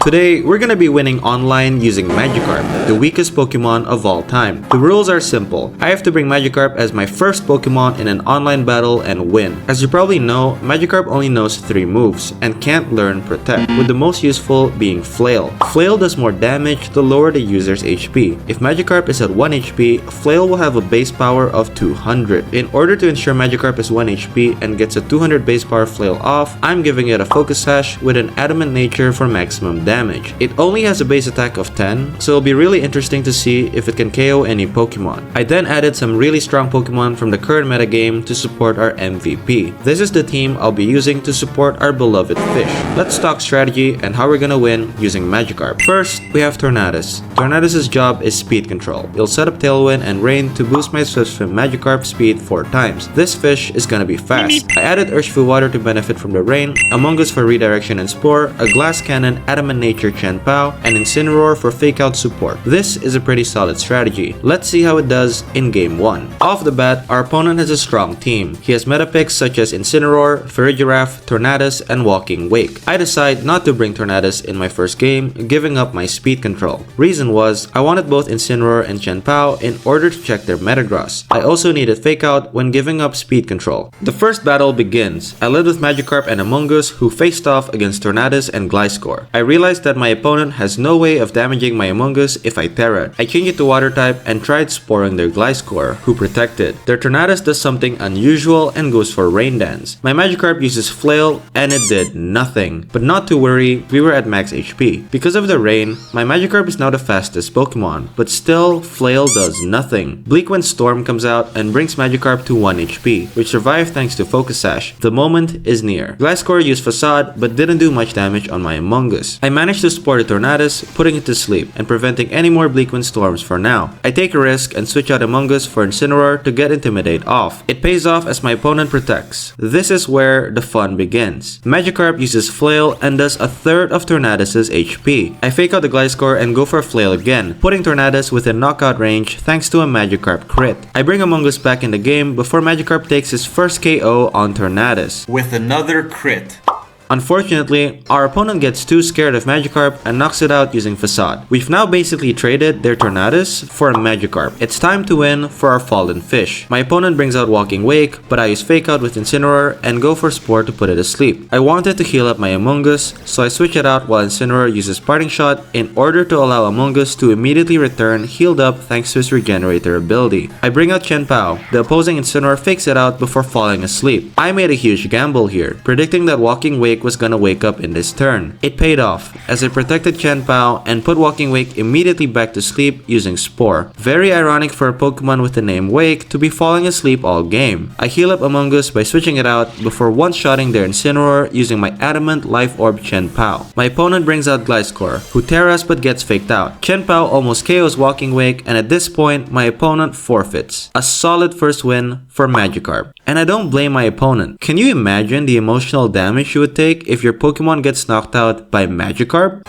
Today, we're gonna be winning online using Magikarp, the weakest Pokemon of all time. The rules are simple. I have to bring Magikarp as my first Pokemon in an online battle and win. As you probably know, Magikarp only knows 3 moves and can't learn Protect, with the most useful being Flail. Flail does more damage to lower the user's HP. If Magikarp is at 1 HP, Flail will have a base power of 200. In order to ensure Magikarp is 1 HP and gets a 200 base power Flail off, I'm giving it a Focus Sash with an Adamant Nature for maximum damage. It only has a base attack of 10, so it'll be really interesting to see if it can KO any Pokemon. I then added some really strong Pokemon from the current metagame to support our MVP. This is the team I'll be using to support our beloved fish. Let's talk strategy and how we're gonna win using Magikarp. First, we have Tornadus. Tornadus' job is speed control. It'll set up Tailwind and Rain to boost my Swim Magikarp speed 4 times. This fish is gonna be fast. I added Urshifu Water to benefit from the rain, Among Us for redirection and Spore, a Glass Cannon, Adamant Nature Chien-Pao, and Incineroar for fake out support. This is a pretty solid strategy. Let's see how it does in game 1. Off the bat, our opponent has a strong team. He has meta picks such as Incineroar, Farigiraf, Tornadus, and Walking Wake. I decide not to bring Tornadus in my first game, giving up my speed control. Reason was, I wanted both Incineroar and Chien-Pao in order to check their Metagross. I also needed fake out when giving up speed control. The first battle begins. I led with Magikarp and Among Us, who faced off against Tornadus and Gliscor. I realized that my opponent has no way of damaging my Among Us if I Terra. I changed it to Water type and tried sporing their Gliscor, who protected. Their Tornadus does something unusual and goes for Rain Dance. My Magikarp uses Flail and it did nothing. But not to worry, we were at max HP. Because of the rain, my Magikarp is now the fastest Pokemon, but still, Flail does nothing. Bleakwind Storm comes out and brings Magikarp to 1 HP, which survived thanks to Focus Sash. The moment is near. Gliscor used Facade but didn't do much damage on my Among Us. I managed to spore the Tornadus, putting it to sleep and preventing any more Bleakwind Storms for now. I take a risk and switch out Among Us for Incineroar to get Intimidate off. It pays off as my opponent protects. This is where the fun begins. Magikarp uses Flail and does a third of Tornadus' HP. I fake out the Gliscor and go for Flail again, putting Tornadus within knockout range thanks to a Magikarp crit. I bring Among Us back in the game before Magikarp takes his first KO on Tornadus with another crit. Unfortunately, our opponent gets too scared of Magikarp and knocks it out using Facade. We've now basically traded their Tornadus for a Magikarp. It's time to win for our fallen fish. My opponent brings out Walking Wake, but I use Fake Out with Incineroar and go for Spore to put it asleep. I wanted to heal up my Among Us, so I switch it out while Incineroar uses Parting Shot in order to allow Among Us to immediately return healed up thanks to his Regenerator ability. I bring out Chien-Pao. The opposing Incineroar fakes it out before falling asleep. I made a huge gamble here, predicting that Walking Wake was gonna wake up in this turn. It paid off, as I protected Chien-Pao and put Walking Wake immediately back to sleep using Spore. Very ironic for a Pokemon with the name Wake to be falling asleep all game. I heal up Among Us by switching it out before one-shotting their Incineroar using my Adamant Life Orb Chien-Pao. My opponent brings out Gliscor, who terras but gets faked out. Chien-Pao almost KOs Walking Wake, and at this point, my opponent forfeits. A solid first win for Magikarp. And I don't blame my opponent. Can you imagine the emotional damage you would take if your Pokemon gets knocked out by Magikarp?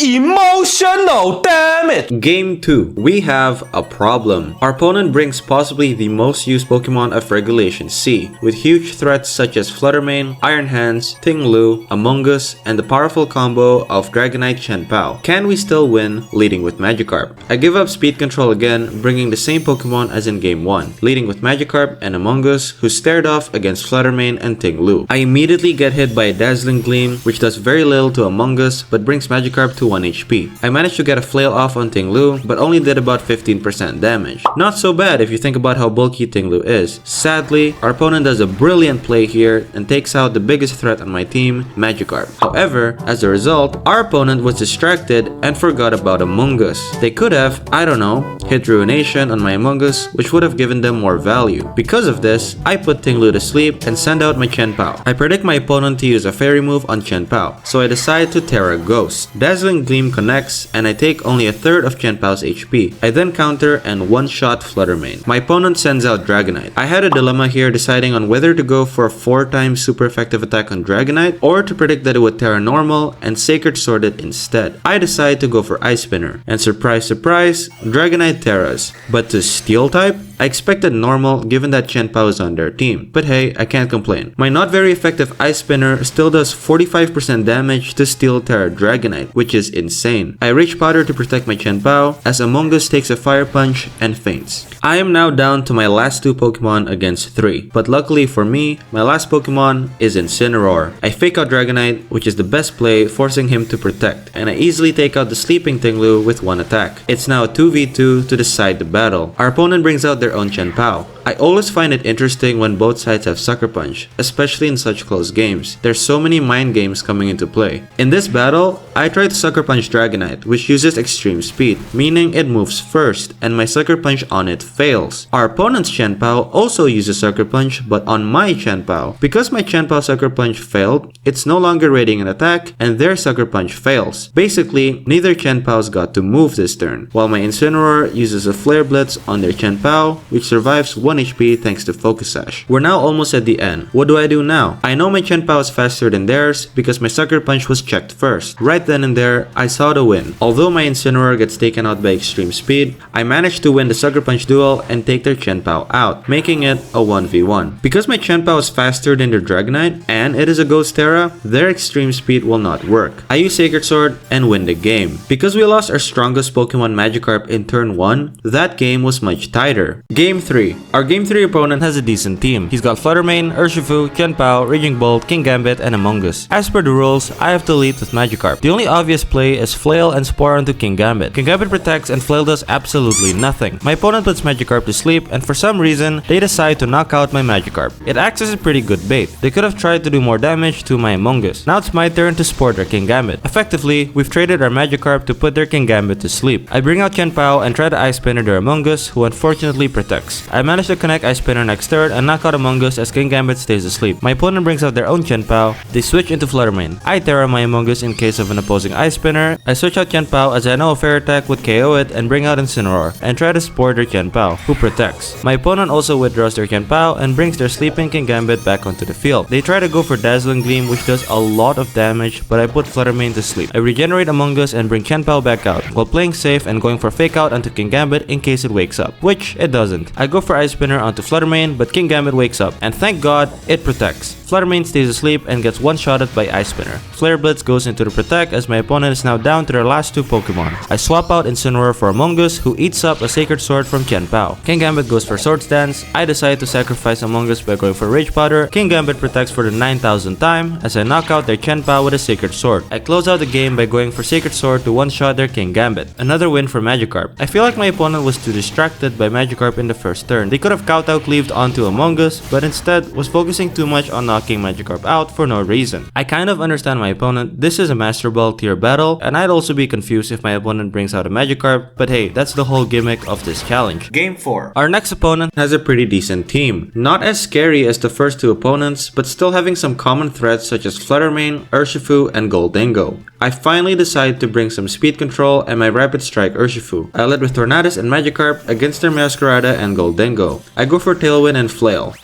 Emotional damage! Game 2. We have a problem. Our opponent brings possibly the most used Pokemon of Regulation C, with huge threats such as Fluttermane, Iron Hands, Ting-Lu, Among Us, and the powerful combo of Dragonite Chien-Pao. Can we still win leading with Magikarp? I give up speed control again, bringing the same Pokemon as in game 1, leading with Magikarp and Among Us, who stared off against Fluttermane and Ting-Lu. I immediately get hit by a Dazzling Gleam, which does very little to Among Us, but brings Magikarp to 1 HP. I managed to get a Flail off on Ting-Lu, but only did about 15% damage. Not so bad if you think about how bulky Ting-Lu is. Sadly, our opponent does a brilliant play here and takes out the biggest threat on my team, Magikarp. However, as a result, our opponent was distracted and forgot about Among Us. They could have, I don't know, hit Ruination on my Among Us, which would have given them more value. Because of this, I put Ting-Lu to sleep and send out my Chien-Pao. I predict my opponent to use a Fairy move on Chien-Pao, so I decide to Terra Ghost. Dazzling Gleam connects and I take only a third of Chien-Pao's HP. I then counter and one-shot Fluttermane. My opponent sends out Dragonite. I had a dilemma here deciding on whether to go for a 4 times super effective attack on Dragonite or to predict that it would Terra Normal and Sacred Sword it instead. I decide to go for Ice Spinner, and surprise surprise, Dragonite Terras. But to Steel type, I expected normal given that Qianpao is on their team, but hey, I can't complain. My not very effective Ice Spinner still does 45% damage to Steel Terra Dragonite, which is insane. I Rage Powder to protect my Qianpao as Among Us takes a Fire Punch and faints. I am now down to my last 2 Pokemon against 3, but luckily for me, my last Pokemon is Incineroar. I fake out Dragonite, which is the best play, forcing him to protect, and I easily take out the Sleeping Tinglu with 1 attack. It's now a 2v2 to decide the battle. Our opponent brings out their own Qianpao. I always find it interesting when both sides have Sucker Punch, especially in such close games. There's so many mind games coming into play. In this battle, I tried to Sucker Punch Dragonite, which uses extreme speed, meaning it moves first, and my Sucker Punch on it fails. Our opponent's Qianpao also uses Sucker Punch, but on my Qianpao. Because my Qianpao Sucker Punch failed, it's no longer rating an attack, and their Sucker Punch fails. Basically, neither Qianpao's got to move this turn, while my Incineroar uses a Flare Blitz on their Qianpao, which survives 1 HP thanks to Focus Sash. We're now almost at the end. What do I do now? I know my Qianpao is faster than theirs because my Sucker Punch was checked first. Right then and there, I saw the win. Although my Incineroar gets taken out by extreme speed, I managed to win the Sucker Punch duel and take their Qianpao out, making it a 1v1. Because my Qianpao is faster than their Dragonite, and it is a Ghost Terra, their extreme speed will not work. I use Sacred Sword and win the game. Because we lost our strongest Pokemon Magikarp in turn 1, that game was much tighter. Game 3. Our Game 3 opponent has a decent team. He's got Fluttermane, Urshifu, Qianpao, Raging Bolt, Kingambit, and Among Us. As per the rules, I have to lead with Magikarp. The only obvious play is Flail and Spore onto Kingambit. Kingambit protects and Flail does absolutely nothing. My opponent puts Magikarp to sleep, and for some reason, they decide to knock out my Magikarp. It acts as a pretty good bait. They could have tried to do more damage to my Among Us. Now it's my turn to Spore their Kingambit. Effectively, we've traded our Magikarp to put their Kingambit to sleep. I bring out Qianpao and try to Ice Spinner their Among Us, who unfortunately protects. I manage to connect Ice Spinner next turn and knock out Among Us as Kingambit stays asleep. My opponent brings out their own Qianpao. They switch into Fluttermane. I Terra my Among Us in case of an opposing Ice Spinner. I switch out Qianpao as I know a Fair Attack would KO it and bring out Incineroar and try to Spore their Qianpao, who protects. My opponent also withdraws their Qianpao and brings their sleeping Kingambit back onto the field. They try to go for Dazzling Gleam, which does a lot of damage, but I put Fluttermane to sleep. I regenerate Among Us and bring Qianpao back out, while playing safe and going for Fake Out onto Kingambit in case it wakes up, which it doesn't. I go for Ice Spinner onto Fluttermane, but Kingambit wakes up, and thank God, it protects. Fluttermane stays asleep and gets one-shotted by Ice Spinner. Flare Blitz goes into the protect as my opponent is now down to their last 2 Pokemon. I swap out Incineroar for Among Us, who eats up a Sacred Sword from Qianpao. Kingambit goes for Swords Dance. I decide to sacrifice Among Us by going for Rage Powder. Kingambit protects for the 9,000th time as I knock out their Qianpao with a Sacred Sword. I close out the game by going for Sacred Sword to one-shot their Kingambit. Another win for Magikarp. I feel like my opponent was too distracted by Magikarp in the first turn. They could have Kowtow Cleaved onto Among Us, but instead was focusing too much on knocking Magikarp out for no reason. I kind of understand my opponent. This is a Master Ball tier battle, and I'd also be confused if my opponent brings out a Magikarp, but hey, that's the whole gimmick of this challenge. Game 4. Our next opponent has a pretty decent team. Not as scary as the first 2 opponents, but still having some common threats such as Fluttermane, Urshifu, and Gholdengo. I finally decide to bring some speed control and my Rapid Strike Urshifu. I led with Tornadus and Magikarp against their Meowscarada and Gholdengo. I go for Tailwind and Flail.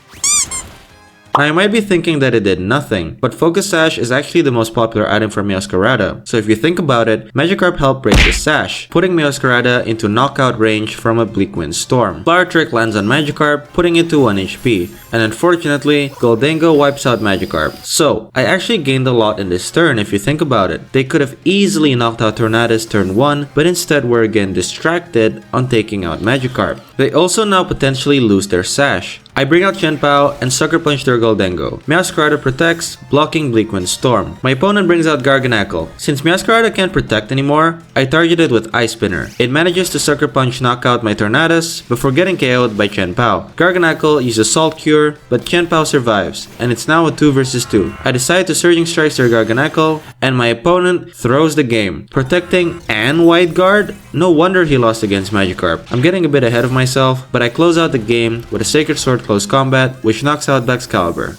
Now you might be thinking that it did nothing, but Focus Sash is actually the most popular item for Meowscarada. So if you think about it, Magikarp helped break the sash, putting Meowscarada into knockout range from a Bleak Wind Storm. Flower Trick lands on Magikarp, putting it to 1 HP, and unfortunately, Gholdengo wipes out Magikarp. So, I actually gained a lot in this turn if you think about it. They could have easily knocked out Tornadus turn 1, but instead were again distracted on taking out Magikarp. They also now potentially lose their sash. I bring out Qianpao and Sucker Punch their Gholdengo. Meowscarada protects, blocking Bleak Wind Storm. My opponent brings out Garganacl. Since Meowscarada can't protect anymore, I target it with Ice Spinner. It manages to Sucker Punch knock out my Tornadus before getting KO'd by Qianpao. Garganacl uses Salt Cure, but Qianpao survives, and it's now a 2 vs 2. I decide to Surging Strike their Garganacl, and my opponent throws the game. Protecting and Wide Guard? No wonder he lost against Magikarp. I'm getting a bit ahead of myself, but I close out the game with a Sacred Sword Close Combat, which knocks out Baxcalibur.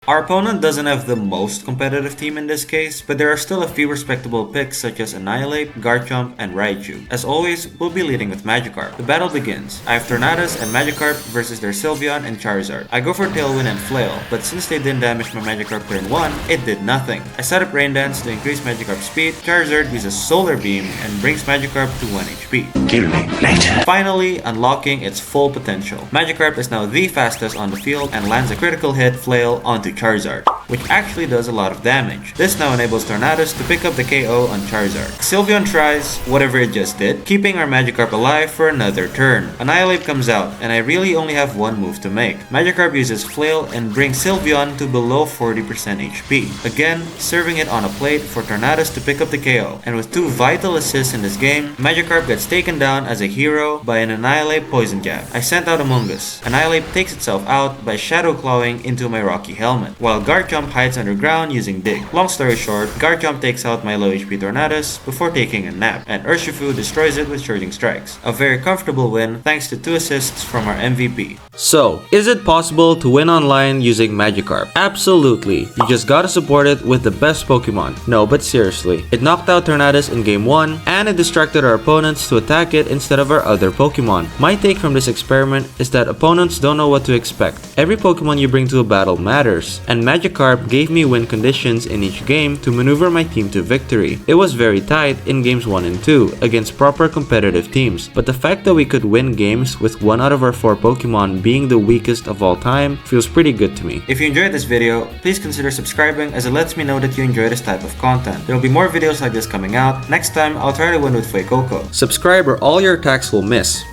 Our opponent doesn't have the most competitive team in this case, but there are still a few respectable picks such as Annihilate, Garchomp, and Raichu. As always, we'll be leading with Magikarp. The battle begins. I have Tornadus and Magikarp versus their Sylveon and Charizard. I go for Tailwind and Flail, but since they didn't damage my Magikarp turn 1, it did nothing. I set up Rain Dance to increase Magikarp's speed. Charizard uses Solar Beam and brings Magikarp to 1 HP. Kill me later. Finally, unlocking its full potential. Magikarp is now the fastest on the field and lands a critical hit Flail onto Charizard, which actually does a lot of damage. This now enables Tornadus to pick up the KO on Charizard. Sylveon tries whatever it just did, keeping our Magikarp alive for another turn. Annihilate comes out, and I really only have one move to make. Magikarp uses Flail and brings Sylveon to below 40% HP, again serving it on a plate for Tornadus to pick up the KO. And with 2 vital assists in this game, Magikarp gets taken down as a hero by an Annihilate Poison Jab. I sent out Among Us. Annihilate takes itself out by Shadow Clawing into my Rocky Helmet, while Garchomp hides underground using Dig. Long story short, Garchomp takes out my low HP Tornadus before taking a nap, and Urshifu destroys it with Surging Strikes. A very comfortable win thanks to 2 assists from our MVP. So, is it possible to win online using Magikarp? Absolutely. You just gotta support it with the best Pokemon. No, but seriously. It knocked out Tornadus in game 1, and it distracted our opponents to attack it instead of our other Pokemon. My take from this experiment is that opponents don't know what to expect. Every Pokemon you bring to a battle matters, and Magikarp gave me win conditions in each game to maneuver my team to victory. It was very tight in games 1 and 2 against proper competitive teams, but the fact that we could win games with 1 out of our 4 Pokemon being the weakest of all time feels pretty good to me. If you enjoyed this video, please consider subscribing as it lets me know that you enjoy this type of content. There will be more videos like this coming out. Next time, I'll try to win with Fuecoco. Subscribe or all your attacks will miss.